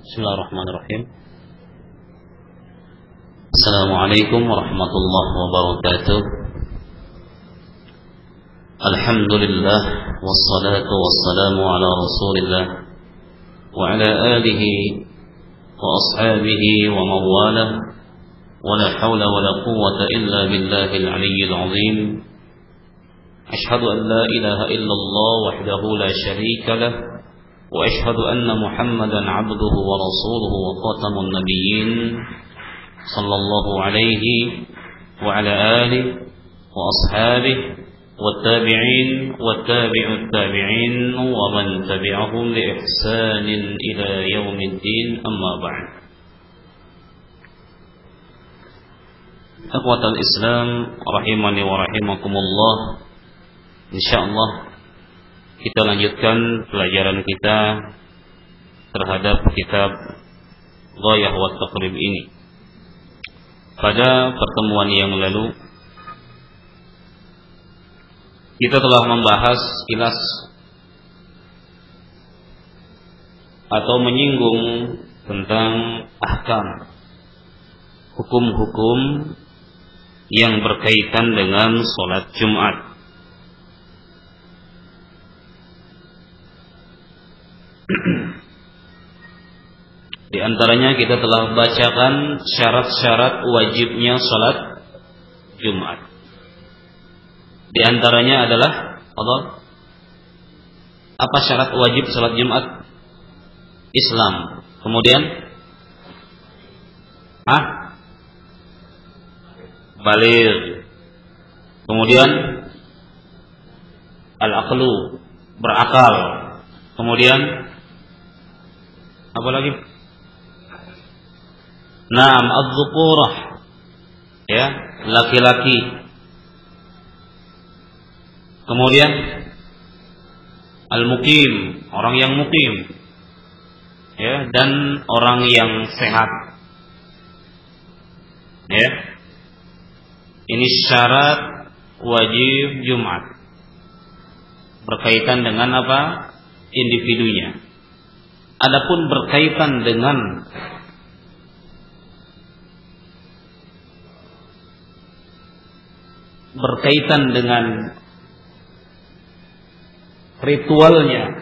Bismillahirrahmanirrahim. Assalamualaikum warahmatullahi wabarakatuh. Alhamdulillah wassalatu wassalamu ala Rasulillah wa ala alihi wa ashabihi wa mawalah wa la hawla wa la quwwata illa billahil aliyyil azim. Ashhadu an la ilaha illallah wahdahu la sharika lah وأشهد أن محمدا عبده ورسوله وخاتم النبيين صلى الله عليه وعلى آله وأصحابه والتابعين والتابع التابعين ومن تبعهم بإحسان إلى يوم الدين أما بعد. أخوة الإسلام رحمني ورحمكم الله. Insyaallah kita lanjutkan pelajaran kita terhadap kitab Ghayah wa Taqrib ini. Pada pertemuan yang lalu kita telah membahas sekilas atau menyinggung tentang ahkam, hukum-hukum yang berkaitan dengan sholat Jumat. Di antaranya kita telah bacakan syarat-syarat wajibnya salat Jumat. Di antaranya adalah apa syarat wajib salat Jumat? Islam. Kemudian baligh. Kemudian al-aqlu, berakal. Kemudian apa lagi? Naam, adz-dzukurah, ya, laki-laki. Kemudian al-muqim, orang yang muqim, ya, dan orang yang sehat. Ya. Ini syarat wajib Jumat. Berkaitan dengan apa? Individunya. Adapun berkaitan dengan ritualnya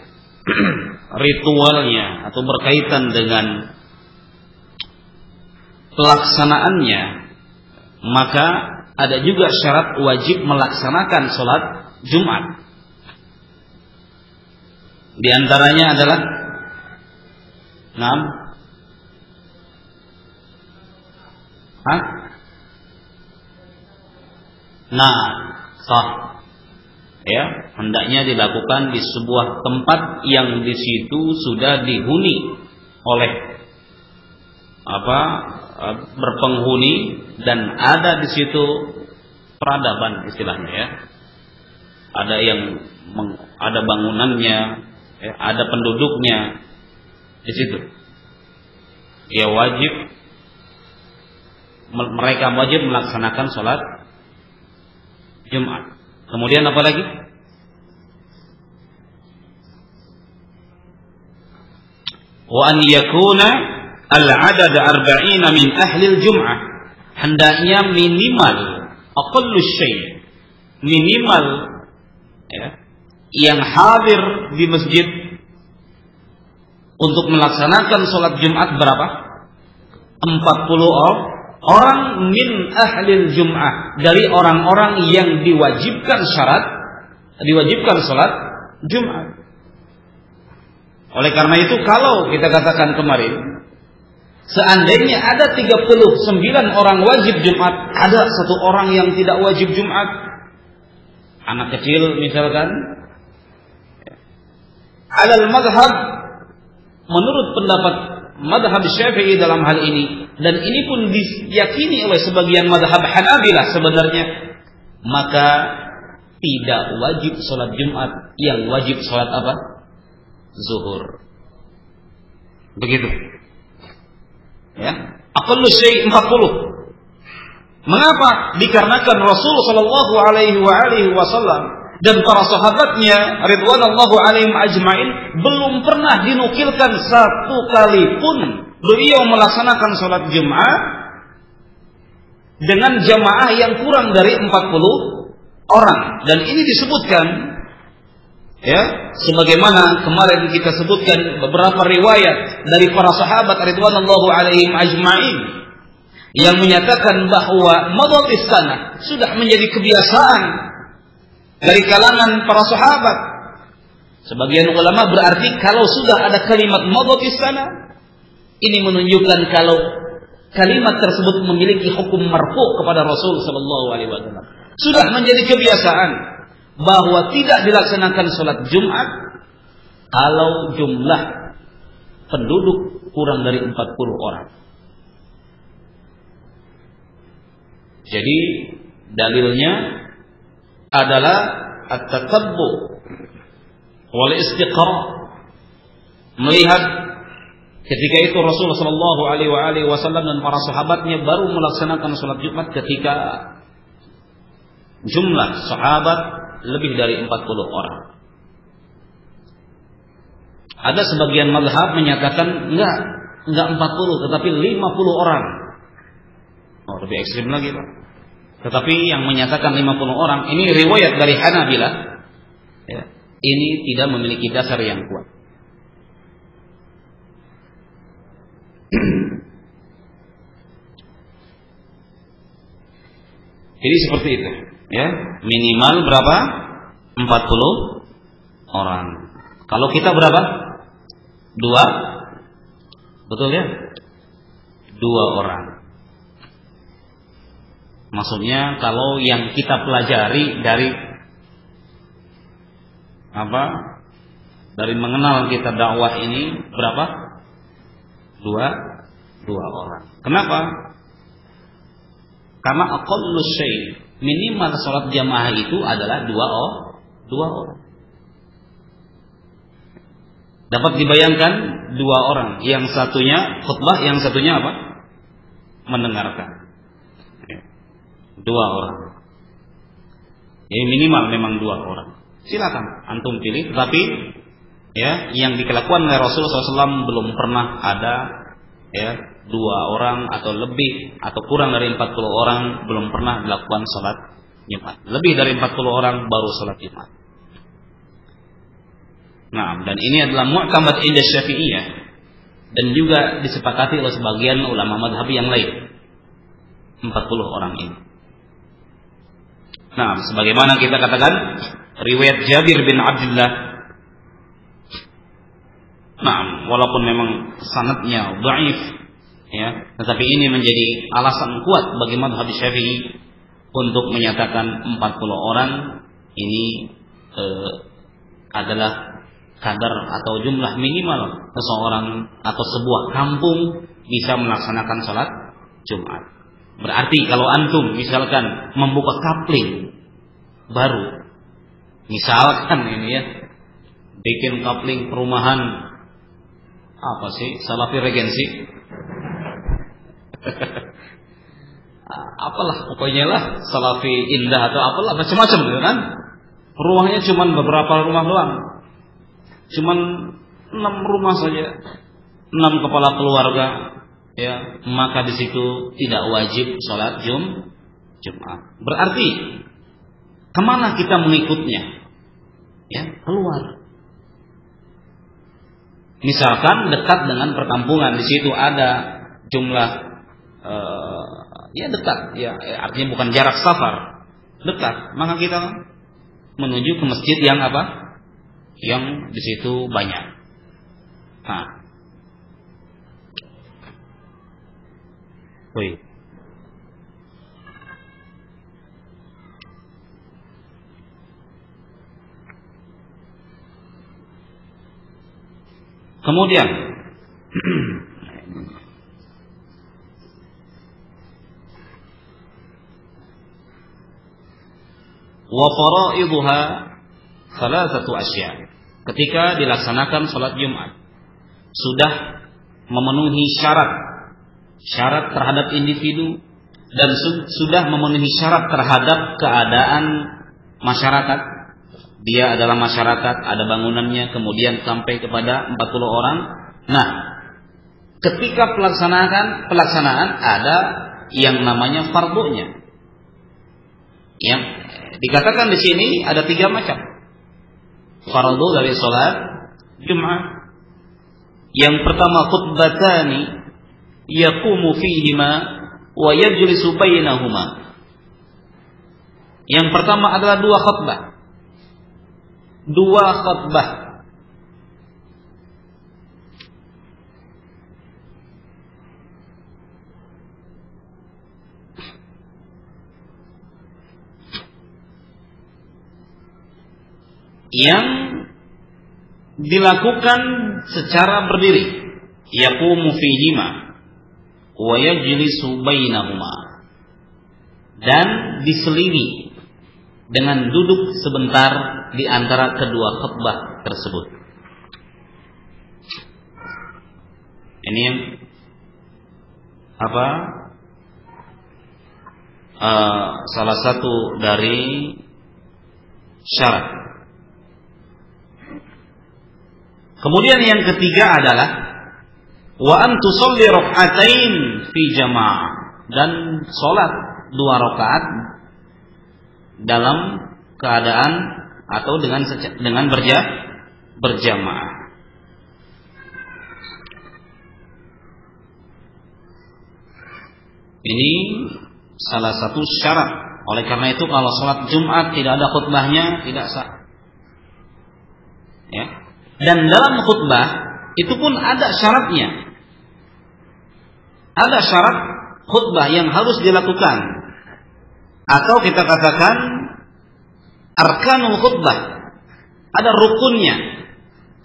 atau berkaitan dengan pelaksanaannya, maka ada juga syarat wajib melaksanakan sholat Jumat. Di antaranya adalah sah, ya, hendaknya dilakukan di sebuah tempat yang di situ sudah dihuni oleh berpenghuni dan ada di situ peradaban istilahnya, ya. Ada bangunannya, ya, ada penduduknya di situ. Ya, mereka wajib melaksanakan sholat Jumat. Kemudian apa lagi? Wa an yakuna al-adad 40 min ahli al-jum'ah. Hendaknya minimal, aqallu syai', minimal, ya, yang hadir di masjid untuk melaksanakan sholat Jumat berapa? 40 orang min ahlil Jum'ah, dari orang-orang yang diwajibkan sholat Jumat. Oleh karena itu, kalau kita katakan kemarin, seandainya ada 39 orang wajib Jumat, ada satu orang yang tidak wajib Jumat, anak kecil misalkan, alal madhab, menurut pendapat madhab Syafi'i dalam hal ini, dan ini pun diyakini oleh sebagian madhab Hanabilah sebenarnya, maka tidak wajib sholat Jumat, yang wajib sholat apa? Zuhur. Begitu, ya. Aqallu syai' 40. Mengapa? Dikarenakan Rasul sallallahu alaihi wasallam dan para sahabatnya ridwanullahu alaihim ajmain belum pernah dinukilkan satu kali pun beliau melaksanakan salat Jumat dengan jamaah yang kurang dari 40 orang. Dan ini disebutkan ya, sebagaimana kemarin kita sebutkan beberapa riwayat dari para sahabat ridwanullahu alaihim ajmain yang menyatakan bahwa madhatis sana sudah menjadi kebiasaan dari kalangan para sahabat. Sebagian ulama berarti kalau sudah ada kalimat madhatis sana, ini menunjukkan kalau kalimat tersebut memiliki hukum marfu kepada Rasul sallallahu alaihi wasallam. Sudah menjadi kebiasaan bahwa tidak dilaksanakan salat Jumat kalau jumlah penduduk kurang dari 40 orang. Jadi dalilnya adalah at-tatabbu wal istiqra', melihat ketika itu Rasulullah sallallahu alaihi wasallam dan para sahabatnya baru melaksanakan salat Jumat ketika jumlah sahabat lebih dari 40 orang. Ada sebagian mazhab menyatakan enggak 40 tetapi 50 orang. Oh, lebih ekstrim lagi, Pak. Tetapi yang menyatakan 50 orang ini riwayat dari Hanabilah ya, ini tidak memiliki dasar yang kuat. Jadi seperti itu ya, minimal berapa? 40 orang. Kalau kita berapa? 2. Betul ya? 2 orang. Maksudnya kalau yang kita pelajari dari apa? Dari mengenal kita dakwah ini berapa? 2 orang. Kenapa? Karena aqallu syai', minimal salat jamaah itu adalah 2 orang. Dapat dibayangkan 2 orang, yang satunya khutbah, yang satunya apa? Mendengarkan. 2 orang. Jadi minimal memang 2 orang. Silakan antum pilih, tetapi ya yang dilakukan oleh Rasulullah SAW belum pernah ada ya 2 orang atau lebih atau kurang dari 40 orang belum pernah dilakukan salat Jumat. Lebih dari 40 orang baru salat Jumat. Nah, dan ini adalah mu'tamad inda Syafi'iyah dan juga disepakati oleh sebagian ulama mazhab yang lain. 40 orang ini. Nah, sebagaimana kita katakan riwayat Jabir bin Abdullah. Nah, walaupun memang sanadnya dhaif ya, tetapi ini menjadi alasan kuat bagi mazhab Syafi'i untuk menyatakan 40 orang ini adalah kadar atau jumlah minimal seseorang atau sebuah kampung bisa melaksanakan salat Jumat. Berarti kalau antum misalkan membuka kapling baru, misalkan ini ya, bikin kapling perumahan apa sih, Salafi Regensi, apalah pokoknya lah, Salafi Indah atau apalah macam-macam gitu kan. Rumahnya cuma beberapa rumah doang, cuma 6 rumah saja, 6 kepala keluarga. Ya, maka di situ tidak wajib sholat Jumat. Berarti kemana kita mengikutnya? Ya, keluar. Misalkan dekat dengan perkampungan, di situ ada jumlah ya dekat, ya artinya bukan jarak safar, dekat. Maka kita menuju ke masjid yang apa? Yang di situ banyak. Nah. Woi. Kemudian wa fara'idha thalathatu asya'. Ketika dilaksanakan salat Jumat sudah memenuhi syarat terhadap individu dan sudah memenuhi syarat terhadap keadaan masyarakat, dia adalah masyarakat, ada bangunannya, kemudian sampai kepada 40 orang. Nah, ketika pelaksanaan ada yang namanya fardunya. Yang dikatakan di sini ada 3 macam. Fardu dari salat Jumat. Yang pertama khutbatani yaqumu fihima wa yajlisu bainahuma. Yang pertama adalah 2 khutbah. 2 khutbah. Yang dilakukan secara berdiri, yaqumu fihima wa yajlisu bainahuma, dan diselingi dengan duduk sebentar di antara kedua khutbah tersebut. Ini yang salah satu dari syarat. Kemudian yang ketiga adalah wa an tusalli rak'atain fi jamaah, dan salat 2 rakaat dalam keadaan atau dengan berjamaah. Ini salah satu syarat. Oleh karena itu kalau salat Jumat tidak ada khutbahnya tidak sah. Ya. Dan dalam khutbah itu pun ada syaratnya. Ada syarat khutbah yang harus dilakukan. Atau kita katakan arkanul khutbah. Ada rukunnya.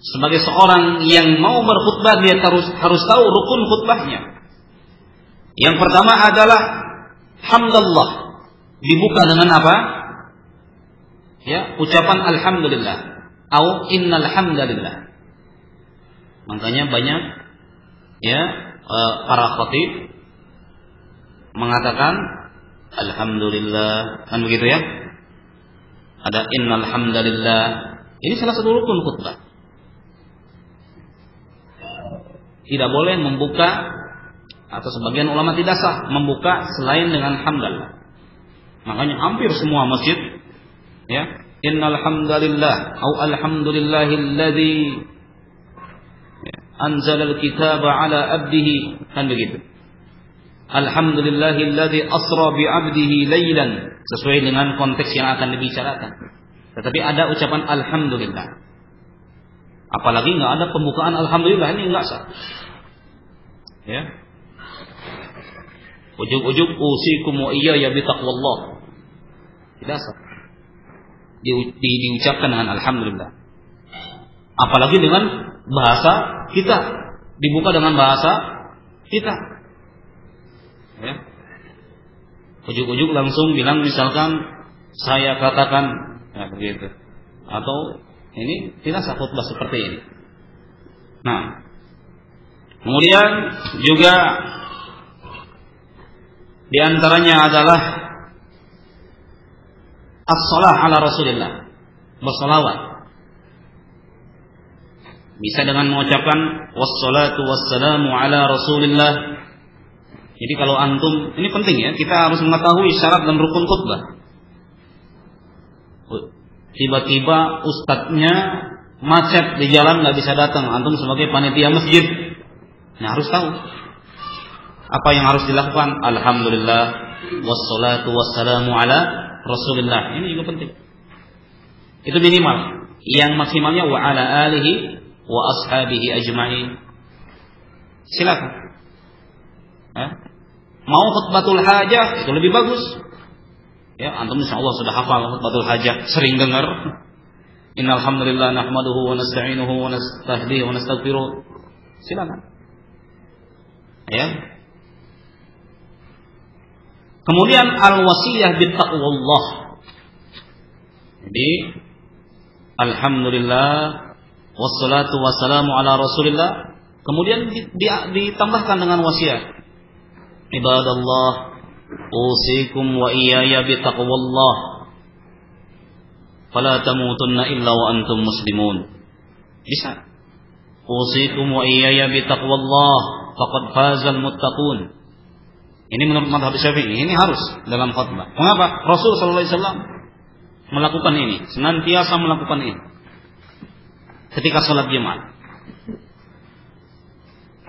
Sebagai seorang yang mau berkhutbah dia harus tahu rukun khutbahnya. Yang pertama adalah hamdallah. Dibuka dengan apa? Ya, ucapan alhamdulillah. Au innal hamdalillah. Makanya banyak ya para khatib mengatakan alhamdulillah, kan begitu ya? Ada innal hamdalillah. Ini salah satu rukun khutbah. Tidak boleh membuka, atau sebagian ulama tidak sah membuka selain dengan hamdalillah. Makanya hampir semua masjid ya, innal hamdalillah atau alhamdulillahilladzi anzalal kitaba ala abdihi, kan begitu. Alhamdulillahilladzi asra bi 'abdihi lailan, sesuai dengan konteks yang akan dibicarakan. Tetapi ada ucapan alhamdulillah. Apalagi enggak ada pembukaan alhamdulillah, ini enggak sah. Ya. Ujug-ujug usikum wa iyaya bi taqwallah. Tidak sah. Diucapkan dengan alhamdulillah. Apalagi dengan bahasa kita, dibuka dengan bahasa kita. Ya. Ujuk-ujuk langsung bilang misalkan saya katakan, ya begitu. Atau ini tidak sah khutbah seperti ini. Nah, kemudian juga di antaranya adalah as-shalah ala Rasulillah, bersalawat. Bisa dengan mengucapkan wassalatu wassalamu ala Rasulillah. Jadi kalau antum, ini penting ya, kita harus mengetahui syarat dan rukun khutbah. Tiba-tiba ustadznya macet di jalan nggak bisa datang, antum sebagai panitia masjid, nah harus tahu apa yang harus dilakukan. Alhamdulillah wassalatu wassalamu ala Rasulillah. Ini juga penting. Itu minimal. Yang maksimalnya wa ala alihi wa ashabihi ajma'in. Silakan. Mau khutbatul hajah itu lebih bagus. Ya, antum insyaallah sudah hafal khutbatul hajah, sering dengar. Innal hamdalillah nahmaduhu wa nasta'inuhu wa nastahdihi wa nastaghfiruh. Silakan. Ya. Kemudian al-wasiyah bittaqwallah. Jadi alhamdulillah wassalatu wassalamu ala Rasulillah. Kemudian ditambahkan dengan wasiat. Ibadallah usikum wa iyaya bittaqwallah. fala tamutunna illa wa antum muslimun. Bisa. Usikum wa iyaya bitaqwallah faqad fazal muttaqun. Ini menurut mazhab Syafi'i, ini harus dalam khutbah. Mengapa? Rasul sallallahu alaihi wasallam melakukan ini, senantiasa melakukan ini ketika salat Jumat.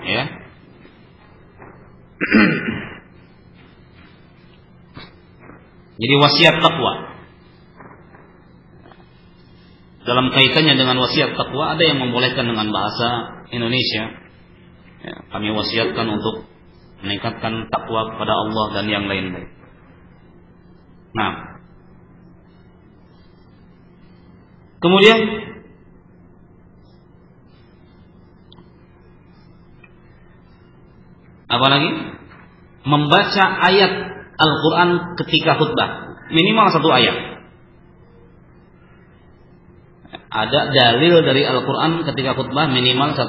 Ya. Jadi wasiat takwa. Dalam kaitannya dengan wasiat takwa ada yang membolehkan dengan bahasa Indonesia. Ya, kami wasiatkan untuk meningkatkan takwa kepada Allah dan yang lain-lain. Nah, kemudian apa lagi? Membaca ayat Al-Quran ketika khutbah, minimal 1 ayat. Ada dalil dari Al-Quran ketika khutbah minimal 1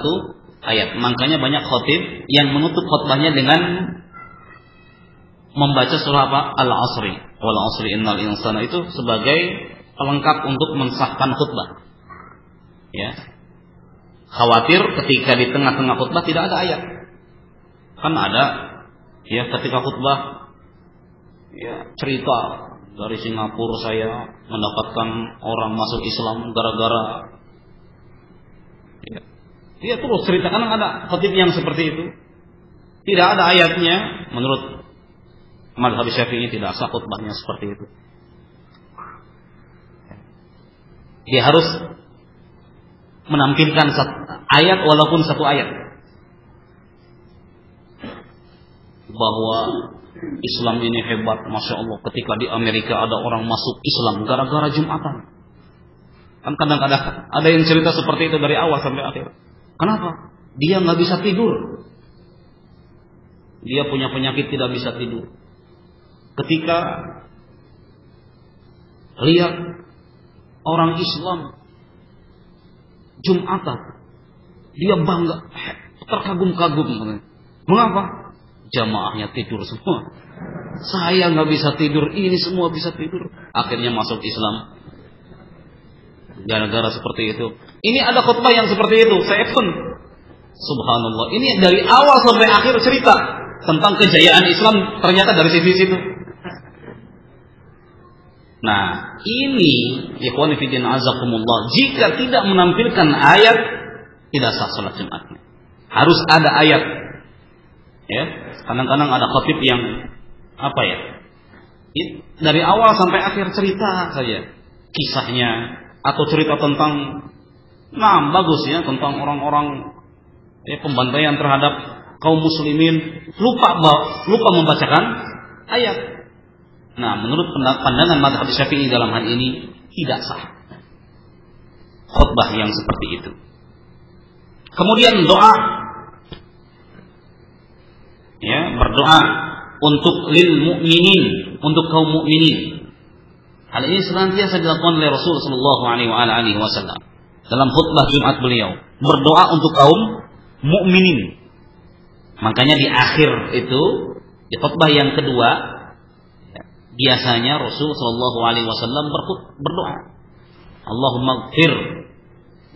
ayat. Makanya banyak khatib yang menutup khutbahnya dengan membaca surah apa? Al-Asri. Wal Asri innal insana, itu sebagai pelengkap untuk mensahkan khutbah. Ya. Khawatir ketika di tengah-tengah khutbah tidak ada ayat. Kan ada ya ketika khutbah ya cerita dari Singapura saya mendapatkan orang masuk Islam gara-gara ya. Dia terus ceritakan, ada khatib yang seperti itu. Tidak ada ayatnya. Menurut mazhab Syafi'i tidak sah khutbahnya seperti itu. Dia harus menampilkan ayat walaupun 1 ayat. Bahwa Islam ini hebat, Masya Allah. Ketika di Amerika ada orang masuk Islam gara-gara Jumatan. Kan kadang-kadang ada yang cerita seperti itu dari awal sampai akhir. Kenapa? Dia nggak bisa tidur. Dia punya penyakit tidak bisa tidur. Ketika lihat orang Islam Jumatan, dia bangga, terkagum-kagum. Mengapa? Jamaahnya tidur semua. Saya nggak bisa tidur, ini semua bisa tidur. Akhirnya masuk Islam. Gara-gara seperti itu. Ini ada khutbah yang seperti itu. Saya pun subhanallah. Ini dari awal sampai akhir cerita tentang kejayaan Islam ternyata dari sisi situ. Nah, ini ikhwan fillah azakumullah, jika tidak menampilkan ayat tidak sah salat Jumatnya. Harus ada ayat. Ya, kadang-kadang ada khatib yang apa ya? Dari awal sampai akhir cerita saja kisahnya atau cerita tentang bagus ya, tentang orang-orang ya, pembantaian terhadap kaum muslimin, lupa membacakan ayat. Nah, menurut pandangan mazhab Syafi'i dalam hal ini tidak sah khutbah yang seperti itu. Kemudian doa, ya, berdoa untuk lil mu'minin, untuk kaum mukminin. Hal ini senantiasa dilakukan oleh Rasul sallallahu alaihi wasallam dalam khutbah Jumat beliau, berdoa untuk kaum mukminin. Makanya di akhir itu, di khutbah yang kedua, biasanya Rasul sallallahu alaihi wasallam berdoa, Allahumma ighfir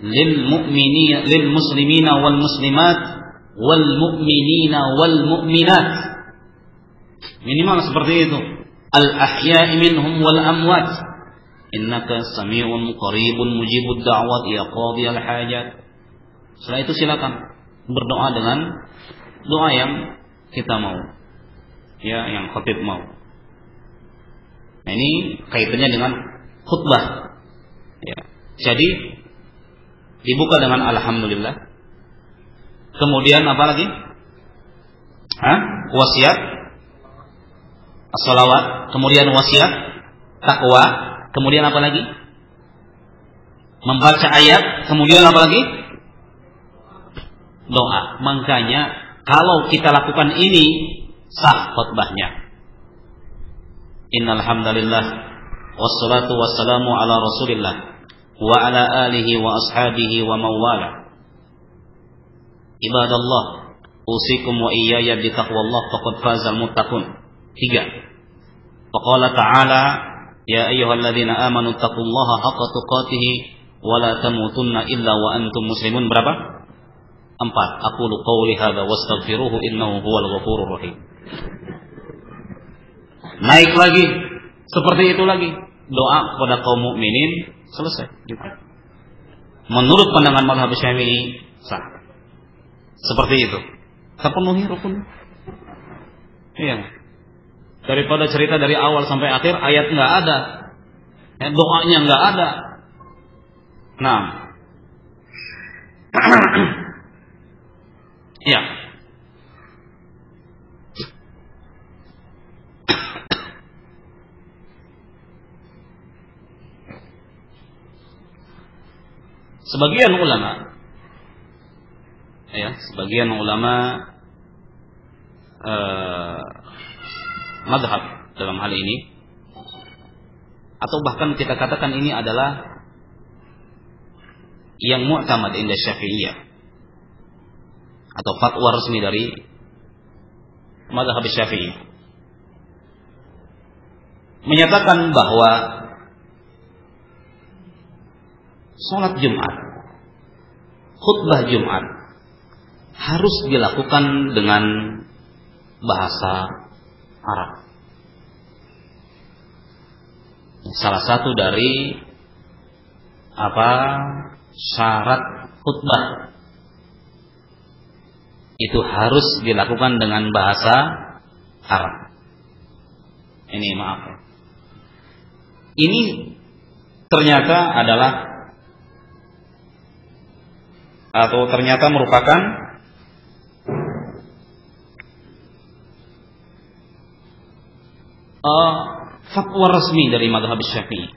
lil mu'minina lil muslimina wal muslimat wal mu'minina wal mu'minat. Minimal seperti itu. Al ahya'i minhum wal amwat. Innaka sami'un qaribun mujibud da'wat ya qadiyal hajat. Setelah itu silakan berdoa dengan doa yang kita mau. Ya, yang khatib mau. Nah, ini kaitannya dengan khutbah. Ya. Jadi dibuka dengan alhamdulillah. Kemudian apa lagi? Wasiat, as-salawat, kemudian wasiat, takwa, kemudian apa lagi? Membaca ayat, kemudian apa lagi? Doa. Makanya kalau kita lakukan ini sah khutbahnya. Innal hamdalillah wassalatu wassalamu ala Rasulillah wa ala alihi wa ashabihi wa mawala. Ibadallah, usikum wa iyaya bitaqwallah faqad fazal muttaqun. 3. Faqala ta'ala Ya ayyuhalladzina amanu taqullaha haqqa tuqatih wa la tamutunna illa wa antum muslimun. Berapa? 4. Aqulu qawli hadza wastaghfiruhu innahu huwal ghafurur rahim. Naik lagi, seperti itu lagi. Doa kepada kaum mukminin, selesai. Menurut pandangan mazhab Syafi'i sah. Seperti itu. Terpenuhi rukun. Iya. Daripada cerita dari awal sampai akhir ayat nggak ada, doanya nggak ada. Nah, ya. Sebagian ulama madhab dalam hal ini, atau bahkan kita katakan ini adalah yang mu'tamad inda Syafi'iyah, atau fatwa resmi dari madhab Syafi'i, menyatakan bahwa sholat Jumat, khutbah Jumat harus dilakukan dengan bahasa Arab. Salah satu dari syarat khutbah itu harus dilakukan dengan bahasa Arab. Ini ternyata adalah atau ternyata merupakan fatwa resmi dari mazhab Syafi'i.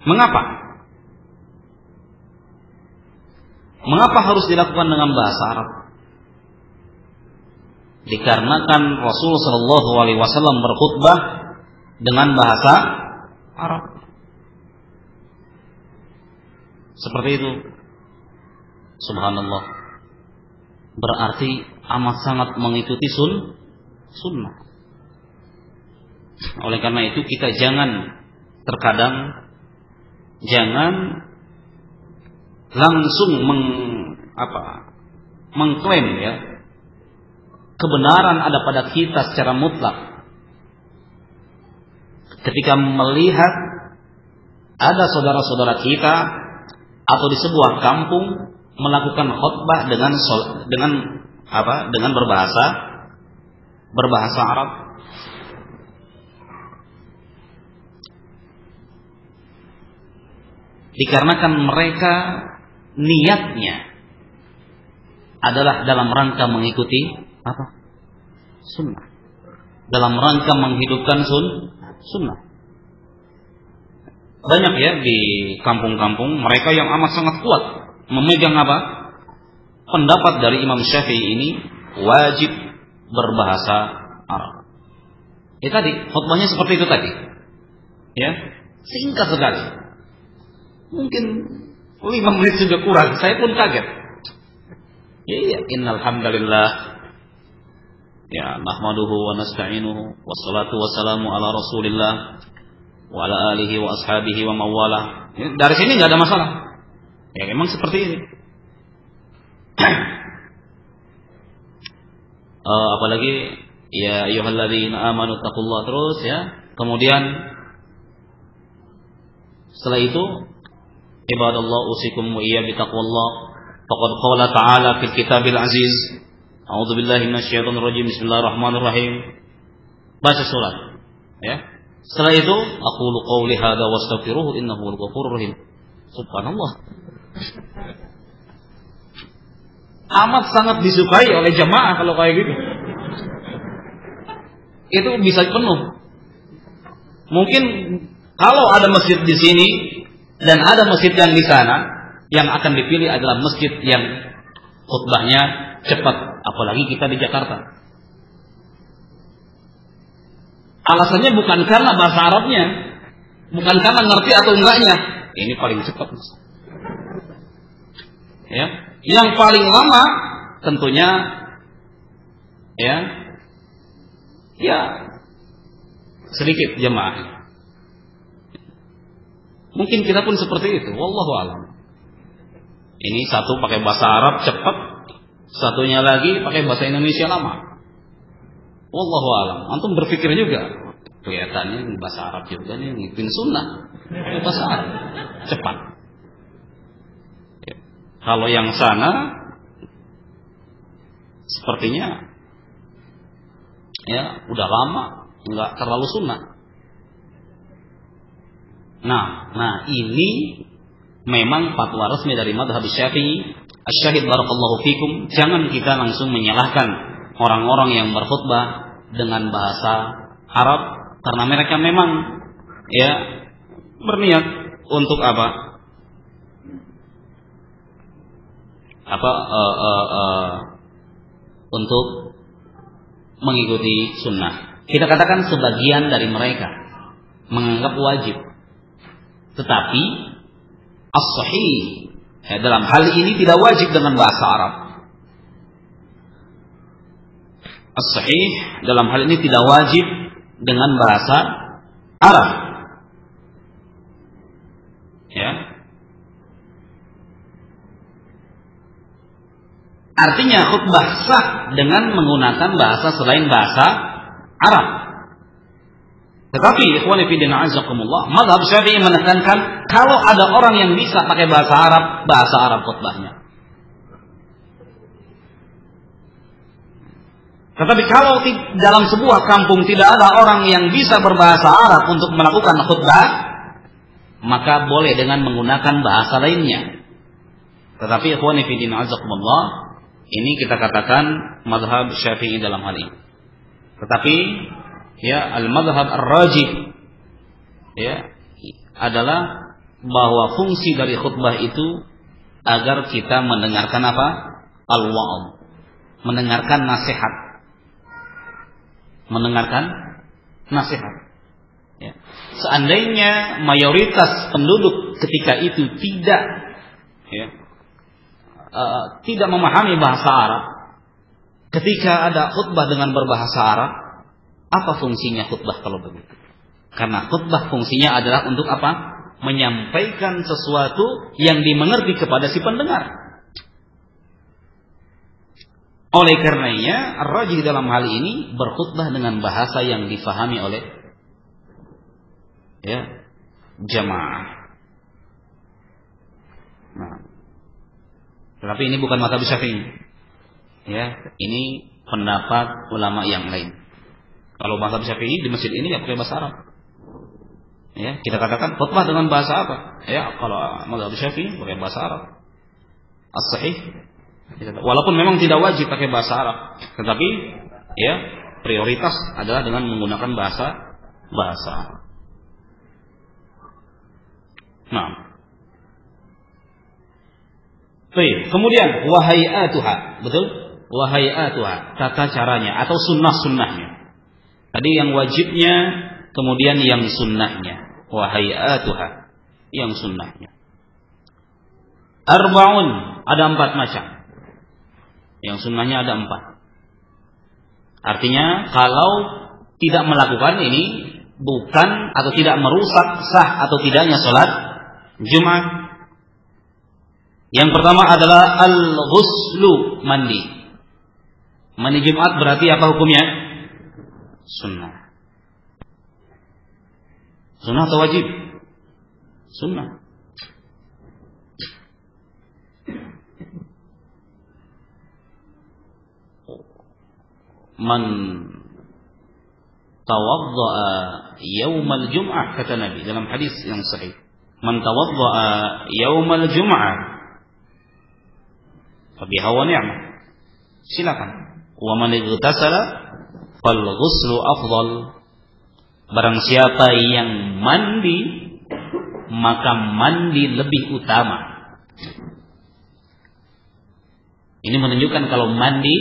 Mengapa? Mengapa harus dilakukan dengan bahasa Arab? Dikarenakan Rasul sallallahu alaihi wasallam berkhutbah dengan bahasa Arab. Seperti itu. Subhanallah. Berarti amat sangat mengikuti sunnah. Oleh karena itu kita jangan langsung mengklaim kebenaran ada pada kita secara mutlak. Ketika melihat ada saudara-saudara kita atau di sebuah kampung melakukan khutbah dengan berbahasa Arab, dikarenakan mereka niatnya adalah dalam rangka mengikuti sunnah, dalam rangka menghidupkan sunnah. Banyak di kampung-kampung mereka yang amat sangat kuat memegang pendapat dari Imam Syafi'i ini wajib berbahasa Arab. Tadi khutbahnya seperti itu tadi, singkat sekali. Mungkin 5 menit sudah kurang. Saya pun kaget. Innal hamdalillah nahmaduhu wa nasta'inuhu wassalatu wassalamu ala Rasulillah wa ala alihi wa ashabihi wa mawalah. Dari sini enggak ada masalah. Memang seperti ini. Apalagi ya ayyuhalladzina amanu taqullaha terus Kemudian setelah itu ibadallah usikum wa iyya bitaqwallah. Faqad qala ta'ala fil kitabil aziz. A'udzu billahi minasyaitonir rajim. Bismillahirrahmanirrahim. Baca surat. Setelah itu aqulu qawli hadza wastaghfiruhu innahu huwal ghafurur rahim. Subhanallah. Amat sangat disukai oleh jamaah kalau kayak gitu. Itu bisa penuh. Mungkin kalau ada masjid di sini dan ada masjid yang di sana, yang akan dipilih adalah masjid yang khutbahnya cepat, apalagi kita di Jakarta. Alasannya bukan karena bahasa Arabnya, bukan karena ngerti atau enggaknya, ini paling cepat. Yang paling lama tentunya sedikit jemaah. Mungkin kita pun seperti itu, wallahu a'lam. Ini satu pakai bahasa Arab cepat, satunya lagi pakai bahasa Indonesia lama. Wallahu a'lam. Antum berpikir juga, kelihatannya bahasa Arab juga nih ngikutin sunnah, bahasa Arab cepat. Ya. Kalau yang sana sepertinya ya udah lama nggak terlalu sunnah. Nah ini memang fatwa resmi dari mazhab Syafi'i. Asy-syahid barakallahu fikum, jangan kita langsung menyalahkan orang-orang yang berkhutbah dengan bahasa Arab karena mereka memang ya berniat untuk untuk mengikuti sunnah. Kita katakan sebagian dari mereka menganggap wajib, tetapi as-sahih dalam hal ini tidak wajib dengan bahasa Arab. As-sahih dalam hal ini tidak wajib dengan bahasa Arab. Ya. Artinya khutbah sah dengan menggunakan bahasa selain bahasa Arab. Tetapi ikhwani fi din azakumullah, mazhab Syafi'i menekankan kalau ada orang yang bisa pakai bahasa Arab khutbahnya. Tetapi kalau dalam sebuah kampung tidak ada orang yang bisa berbahasa Arab untuk melakukan khutbah, maka boleh dengan menggunakan bahasa lainnya. Tetapi ikhwani fi din azakumullah, ini kita katakan mazhab Syafi'i dalam hal ini. Tetapi ya al-mazhab ar-rajih ya adalah bahwa fungsi dari khutbah itu agar kita mendengarkan al-wa'd, mendengarkan nasihat. Ya. Seandainya mayoritas penduduk ketika itu tidak memahami bahasa Arab, ketika ada khutbah dengan berbahasa Arab, apa fungsinya khutbah kalau begitu? Karena khutbah fungsinya adalah untuk apa? Menyampaikan sesuatu yang dimengerti kepada si pendengar. Oleh karenanya, ar-rajih dalam hal ini berkhutbah dengan bahasa yang difahami oleh jamaah. Nah, tetapi ini bukan mazhab Syafi'i. Ya, ini pendapat ulama yang lain. Kalau mazhab Syafi'i di masjid ini ya pakai bahasa Arab. Ya, kita katakan khutbah dengan bahasa apa? Ya, kalau mazhab Syafi'i pakai bahasa Arab. As-sahih. Walaupun memang tidak wajib pakai bahasa Arab, tetapi ya prioritas adalah dengan menggunakan bahasa Arab. Nah. Baik, kemudian wahayatuha, betul? Wahayatuha, tata caranya atau sunnah-sunnahnya. Tadi yang wajibnya, kemudian yang sunnahnya. Wahayatuha, yang sunnahnya. Arba'un, ada 4 macam. Yang sunnahnya ada 4. Artinya kalau tidak melakukan ini bukan atau tidak merusak sah atau tidaknya sholat Jumat. Yang pertama adalah al-ghuslu, mandi. Mandi Jumat berarti apa hukumnya? Sunnah. Sunnah atau wajib? Sunnah. Man tawadda'a yaumal jum'ah, kata Nabi dalam hadis yang sahih. Man tawadda'a yaumal jum'ah fabiha wa ni'mah. Silakan. Wa man igtasala fal ghuslu afdal. Barang siapa yang mandi, maka mandi lebih utama. Ini menunjukkan kalau mandi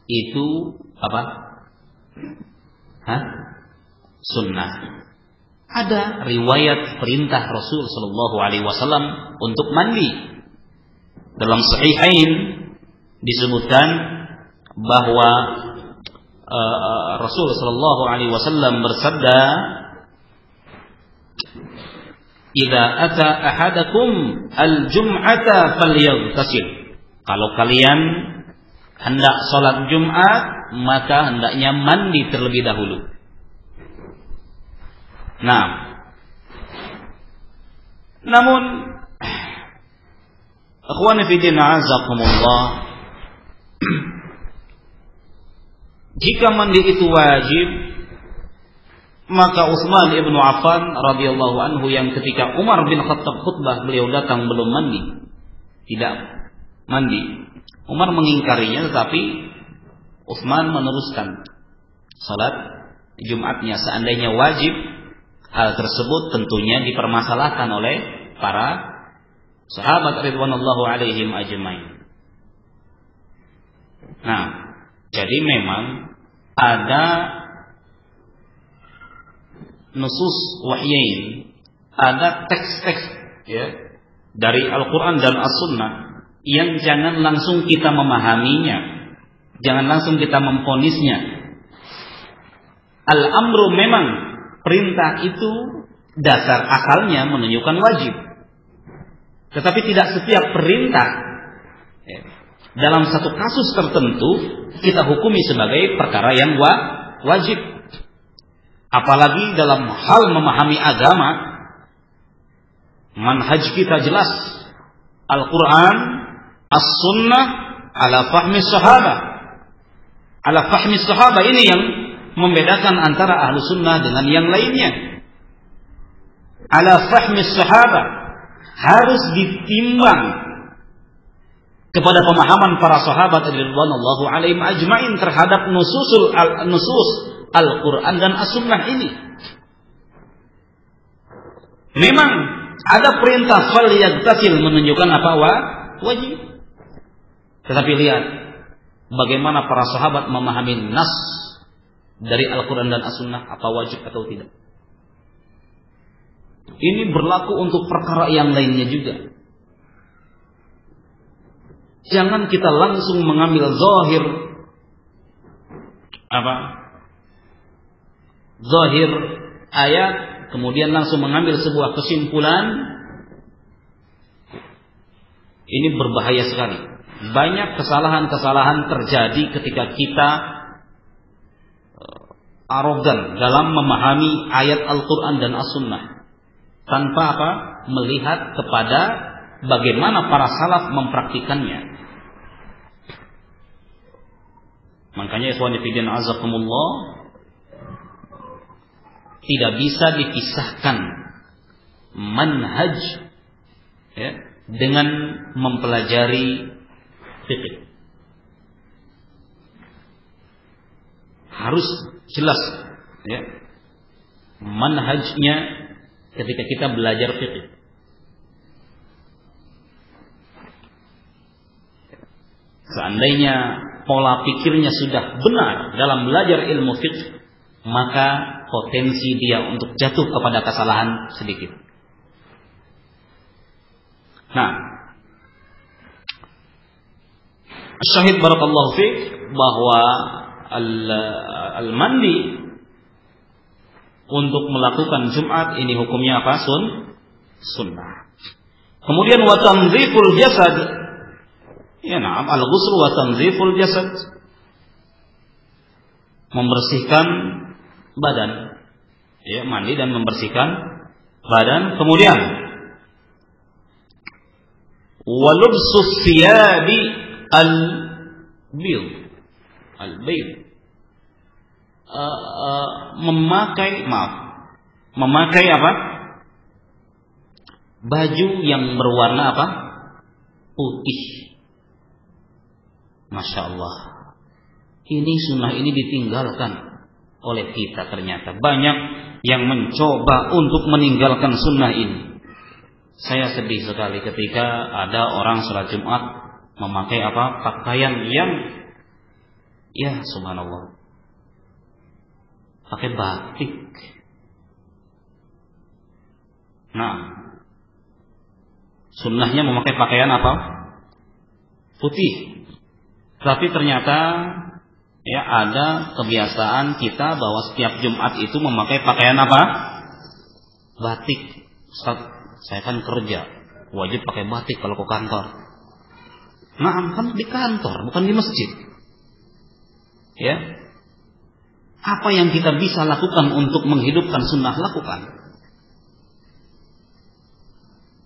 itu apa? Sunnah. Ada riwayat perintah Rasul sallallahu alaihi wasallam untuk mandi. Dalam Sahihain disebutkan bahwa Rasul sallallahu alaihi wasallam bersabda, "Idza ata ahadakum al-jum'ata falyaghtasil." Kalau kalian hendak salat Jumat, maka hendaknya mandi terlebih dahulu. Nah, namun akhwani fi din azakumullah, jika mandi itu wajib, maka Utsman ibnu Affan radhiyallahu anhu yang ketika Umar bin Khattab khutbah beliau datang belum mandi, tidak mandi. Umar mengingkarinya, tetapi Utsman meneruskan salat Jumatnya. Seandainya wajib, hal tersebut tentunya dipermasalahkan oleh para sahabat ridwanullahu alaihim ajmain. Nah, jadi memang ada nusus wahyain, ada teks-teks ya dari Al-Quran dan As-Sunnah yang jangan langsung kita memahaminya, jangan langsung kita memvonisnya. Al-amru, memang perintah itu dasar asalnya menunjukkan wajib, tetapi tidak setiap perintah dalam satu kasus tertentu kita hukumi sebagai perkara yang wajib. Apalagi dalam hal memahami agama, manhaj kita jelas, Al-Quran, As-Sunnah, ala fahmi sahabah. Ala fahmi sahabah ini yang membedakan antara ahlu sunnah dengan yang lainnya. Ala fahmi sahabah, harus ditimbang kepada pemahaman para sahabat radhiyallahu alaihim ajmain terhadap nusus Al-Quran dan As-Sunnah ini. Memang ada perintah falyaghtasil menunjukkan apa? Wajib. Tetapi lihat bagaimana para sahabat memahami nas dari Al-Quran dan As-Sunnah, apa wajib atau tidak. Ini berlaku untuk perkara yang lainnya juga. Jangan kita langsung mengambil zahir zahir ayat kemudian langsung mengambil sebuah kesimpulan. Ini berbahaya sekali. Banyak kesalahan-kesalahan terjadi ketika kita arogan dalam memahami ayat Al-Quran dan As-Sunnah tanpa melihat kepada bagaimana para salaf mempraktikannya. Makanya ikhwan fillah azakumullah, tidak bisa dipisahkan manhaj ya, dengan mempelajari fikih. Harus jelas ya manhajnya ketika kita belajar fikih. Seandainya pola pikirnya sudah benar dalam belajar ilmu fiqh, maka potensi dia untuk jatuh kepada kesalahan sedikit. Nah, syahid barakallahu fiqh bahwa al-mandi untuk melakukan Jumat ini hukumnya apa? Sunnah. Kemudian wa tanziful jasad. Ya, na'am, al-ghusl wa tanziful jasad. Membersihkan badan. Ya, mandi dan membersihkan badan. Kemudian wa lubsus thiyabi al-bayd. Memakai apa? Baju yang berwarna apa? Putih. Masya Allah. Ini sunnah ini ditinggalkan oleh kita ternyata. Banyak yang mencoba untuk meninggalkan sunnah ini. Saya sedih sekali ketika ada orang sholat Jumat memakai pakaian yang ya subhanallah, pakai batik. Nah, sunnahnya memakai pakaian putih. Tapi ternyata Ya, ada kebiasaan kita bahwa setiap Jumat itu memakai pakaian apa? Batik. Ustaz, saya kan kerja, wajib pakai batik kalau ke kantor. Nah, kan di kantor, bukan di masjid. Ya. Apa yang kita bisa lakukan untuk menghidupkan sunnah, lakukan.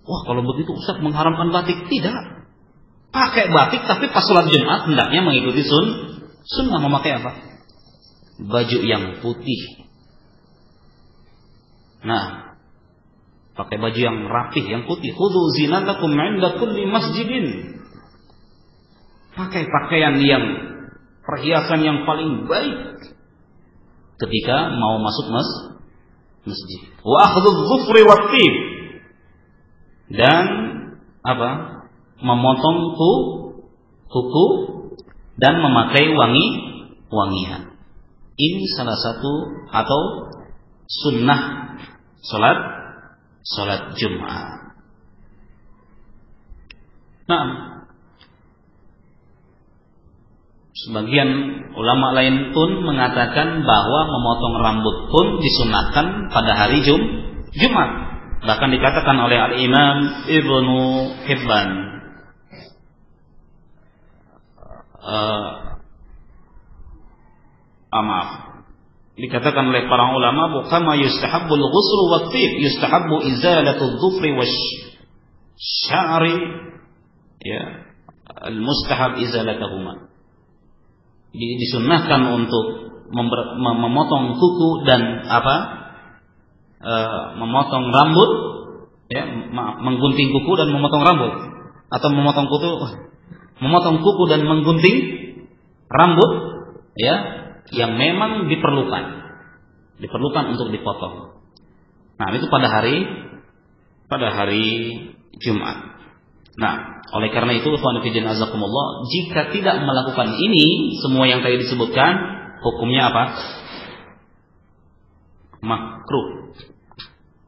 Wah, kalau begitu Ustaz mengharamkan batik. Tidak. Pakai batik, tapi pas sholat Jumat hendaknya mengikuti sunnah. Memakai apa? Baju yang putih. Nah, pakai baju yang rapih, yang putih. Khudhu zinatakum 'inda kulli masjidin. Pakai pakaian yang perhiasan yang paling baik ketika mau masuk masjid. Wa akhdhu dhufri wat-tib. Dan apa? Memotong kuku dan memakai wangian. Ini salah satu atau sunnah salat Jumat. Nah, sebagian ulama lain pun mengatakan bahwa memotong rambut pun disunahkan pada hari Jumat. Bahkan dikatakan oleh Al-Imam Ibnu Hibban, dikatakan oleh para ulama, kama yustahabbul ghuslu wat-tib, yustahabbu izalatu dhufri wasy'ari, ya, al-mustahab izalatuhuma. Disunnahkan untuk memotong kuku dan memotong rambut, ya, menggunting kuku dan memotong rambut, atau memotong kuku dan menggunting rambut, ya, yang memang diperlukan untuk dipotong. Nah, itu pada hari Jumat. Nah, oleh karena itu, ikhwan fillah azakumullah, jika tidak melakukan ini semua yang tadi disebutkan, hukumnya apa? Makruh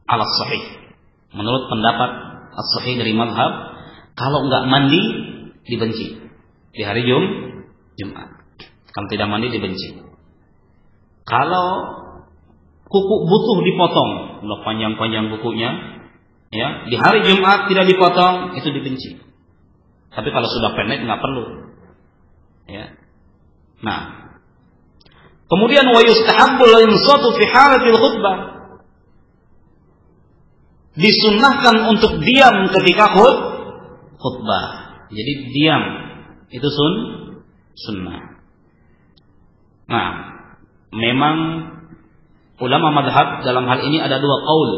ala sahih. Menurut pendapat as-sahih dari mazhab, kalau enggak mandi dibenci di hari Jumat. Kalau tidak mandi dibenci. Kalau kuku butuh dipotong, udah panjang-panjang kukunya, ya, di hari Jumat tidak dipotong, itu dibenci. Tapi kalau sudah pendek enggak perlu. Ya. Nah, kemudian wa yustahabbul insatu fi halatil khutbah. Disunnahkan untuk diam ketika khutbah. Jadi diam itu sunnah. Nah, memang ulama madhab dalam hal ini ada dua qaul.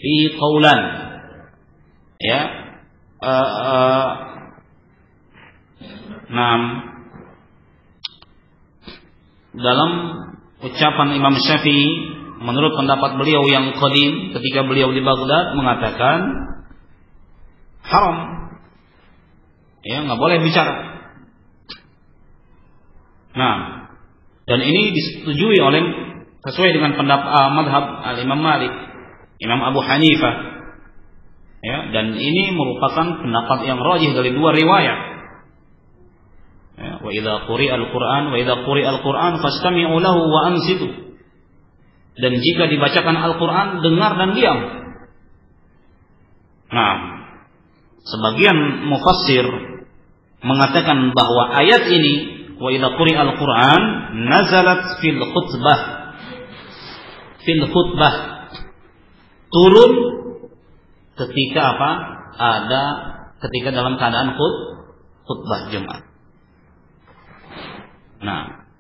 Fi qaulan. Ya. Dalam ucapan Imam Syafi'i, menurut pendapat beliau yang qadim ketika beliau di Baghdad, mengatakan haram, ya, nggak boleh bicara. Nah, dan ini disetujui sesuai dengan pendapat madhab Al-Imam Malik, Imam Abu Hanifah, ya, dan ini merupakan pendapat yang rajih dari dua riwayat. Ya, wa idza quri'al Qur'an fastami'u lahu wa ansitu. Dan jika dibacakan Al-Quran, dengar dan diam. Nah, sebagian mufassir mengatakan bahwa ayat ini, wa idza quri'al Qur'an, nazalat fil khutbah, turun ketika ketika dalam keadaan khutbah Jumat. Nah,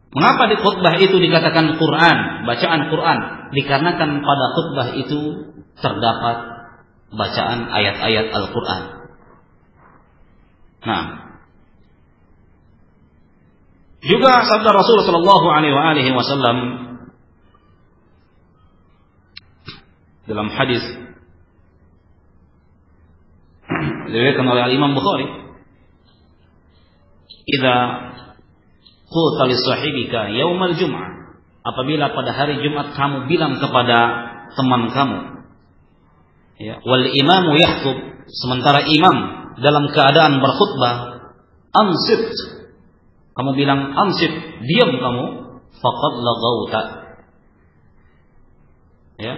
mengapa di khutbah itu dikatakan Quran, bacaan Quran? Dikarenakan pada khutbah itu terdapat bacaan ayat-ayat Al-Quran. Nah, juga sabda Rasulullah sallallahu alaihi wasallam dalam hadis diriwayatkan oleh Imam Bukhari, idza qulta li sahibika yaumal jum'ah, apabila pada hari Jumat kamu bilang kepada teman kamu, ya, wal imamu yakhutub, sementara imam dalam keadaan berkhutbah, ansit, kamu bilang ansit, diam kamu, faqad laghawta, ya,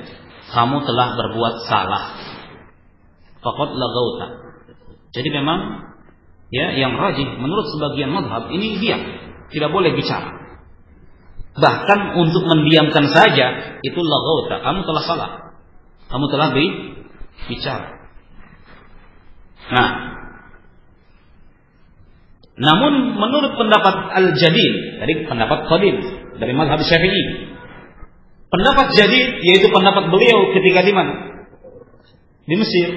kamu telah berbuat salah. Faqad laghawta. Jadi memang ya yang rajih menurut sebagian mazhab ini diam, tidak boleh bicara. Bahkan untuk mendiamkan saja itu laghawta, kamu telah salah. Kamu telah bicara. Nah, namun menurut pendapat Al-Jadid, dari pendapat Qadim dari mazhab Syafi'i, pendapat Jadid yaitu pendapat beliau ketika di mana? Di Mesir,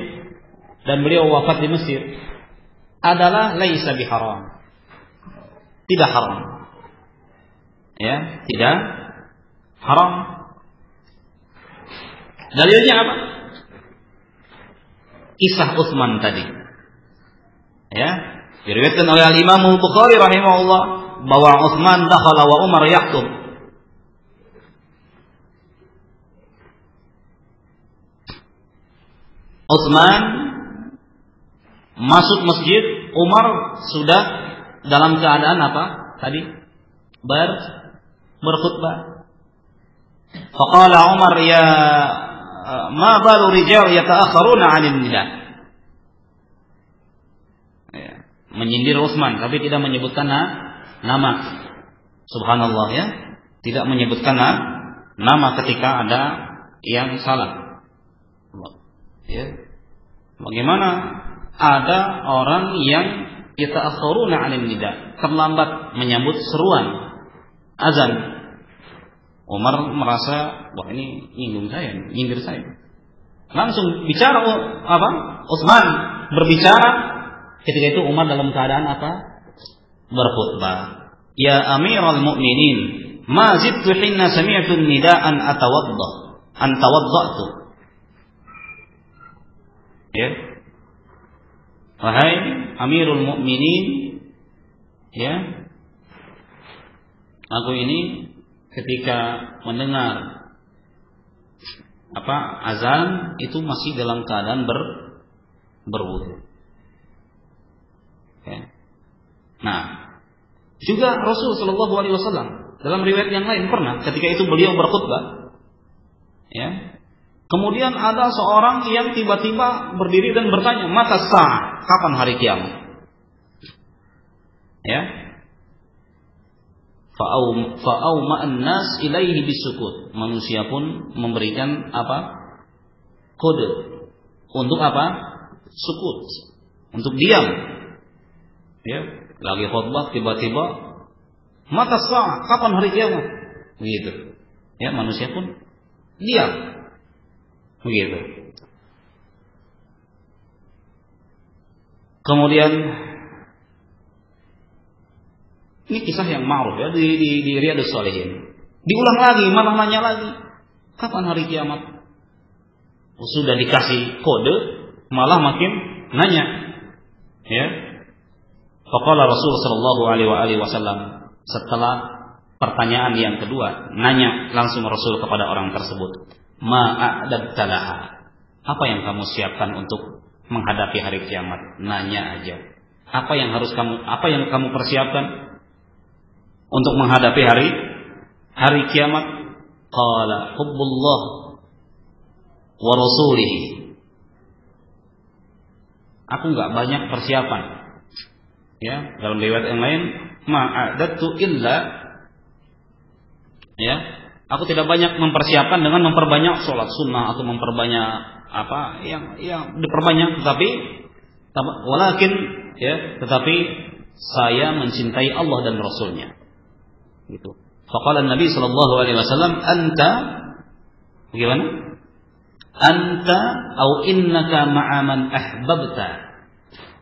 dan beliau wafat di Mesir, adalah laisa biharam. Tidak haram. Ya, tidak haram. Dalilnya apa? Kisah Utsman tadi. Ya, diriwayatkan oleh Al-Imam Al-Bukhari rahimahullah bahwa Utsman dakhala wa Umar yakhthub. Utsman masuk masjid, Umar sudah dalam keadaan apa? Tadi berkhutbah. Faqala Umar, ya ma balu rijal yata'akhkharuna 'anil nida. Menyindir Utsman tapi tidak menyebutkan nama. Subhanallah, ya. Tidak menyebutkan nama ketika ada yang salah. Ya. Bagaimana ada orang yang yata'akhkharuna 'anil nida, terlambat menyambut seruan azan. Umar merasa, wah ini nyinggung saya, nyindir saya. Langsung bicara Utsman berbicara. Ketika itu Umar dalam keadaan apa? Berkhutbah. Ya Amirul Mukminin, ma zidtu hinna sami'tu nida'an tawaddatu. Ya. Wahai Amirul Mukminin, ya. Aku ini ketika mendengar azan itu masih dalam keadaan berwudu. Ya. Nah, juga Rasul Shallallahu Alaihi Wasallam dalam riwayat yang lain pernah ketika itu beliau berkhutbah, ya. Kemudian ada seorang yang tiba-tiba berdiri dan bertanya, mata sah, kapan hari kiamat? Ya. Fa'auma'an nas ilaihi bisukut. Manusia pun memberikan kode untuk sukut, untuk diam. Ya, lagi khutbah tiba-tiba mata sah, kapan hari kiamat? Begitu. Ya, manusia pun diam. Begitu. Kemudian ini kisah yang ma'ruf ya di Riyadhus Shalihin. Diulang lagi, malah nanya lagi, kapan hari kiamat? Sudah dikasih kode, malah makin nanya. Ya. Faqala Rasul sallallahu alaihi wasallam, setelah pertanyaan yang kedua, nanya langsung Rasul kepada orang tersebut, ma'adadta laha. Apa yang kamu siapkan untuk menghadapi hari kiamat? Nanya aja. Apa yang kamu persiapkan untuk menghadapi hari kiamat? Qala hubbullah wa rasulih. Aku enggak banyak persiapan. Ya, dalam riwayat yang lain, ma'adatu illa, ya, aku tidak banyak mempersiapkan dengan memperbanyak sholat sunnah atau memperbanyak yang diperbanyak, tetapi saya mencintai Allah dan Rasulnya. Gitu. Faqala Nabi sallallahu alaihi wasallam, anta bagaimana? Anta au innaka ma'a man ahbabta.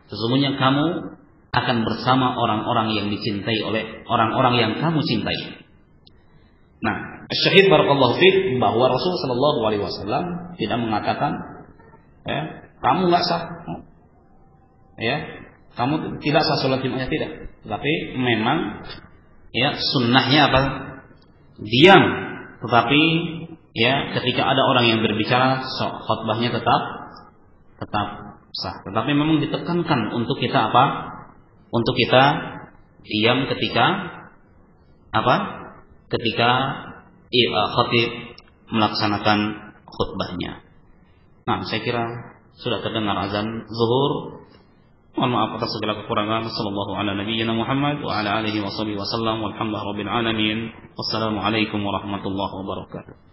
Sesungguhnya kamu akan bersama orang-orang yang dicintai oleh orang-orang yang kamu cintai. Nah, syahid barakallahu fiik bahwa Rasul sallallahu alaihi wasallam tidak mengatakan, ya, kamu enggak sah. Ya, kamu tidak sah salat Jumatnya, tidak. Tapi memang ya sunnahnya diam, tetapi ya ketika ada orang yang berbicara khutbahnya tetap sah. Tetapi memang ditekankan untuk kita untuk kita diam ketika apa? Ketika khatib melaksanakan khutbahnya. Nah, saya kira sudah terdengar azan zuhur. Mohon maaf atas segala kekurangan. Sallallahu ala nabiyyina Muhammad wa ala alihi wa sahbihi wasallam. Walhamdulillahirabbil alamin. Wassalamualaikum warahmatullahi wabarakatuh.